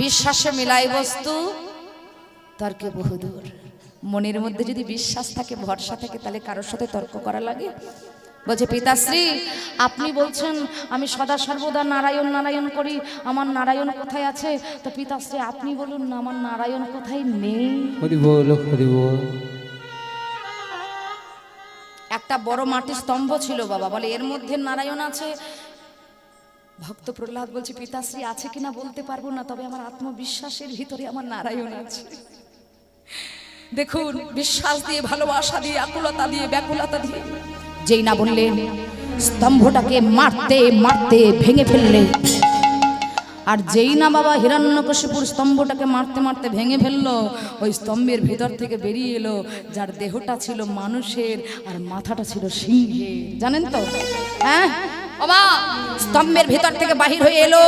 বিশ্বাসে মিলাই বস্তু তর্কে বহুদূর। মনের মধ্যে যদি বিশ্বাস থাকে, ভরসা থাকে, তাহলে কারোর সাথে তর্ক করা লাগে? বলছে পিতাশ্রী আপনি বলছেন আমি সদা সর্বদা নারায়ণ নারায়ণ করি, আমার নারায়ণ কোথায় আছে? তো পিতাশ্রী আপনি বলুন না আমার নারায়ণ কোথায় নেই। হরি বল হরি বল। একটা বড় মাটির স্তম্ভ ছিল বাবা, বলে এর মধ্যে নারায়ণ আছে। ভক্ত প্রহ্লাদ বলছে পিতাশ্রী আছে কিনা বলতে পারবো না, তবে আমার আত্মবিশ্বাসের ভিতরে আমার নারায়ণ আছে। দেখুন বিশ্বাস দিয়ে, ভালোবাসা দিয়ে, আকুলতা দিয়ে, ব্যাকুলতা দিয়ে যেই না বললেন স্তম্ভটাকে মারতে মারতে ভেঙে ফেললে, আর যেই না বাবা হিরণ্যকশিপুর স্তম্ভটাকে মারতে মারতে ভেঙে ফেললো, ওই স্তম্ভের ভেতর থেকে বেরিয়ে এলো যার দেহটা ছিল মানুষের আর মাথাটা ছিল সিংহের। জানেন তো? হ্যাঁ বাবা, স্তম্ভের ভেতর থেকে বাহির হয়ে এলো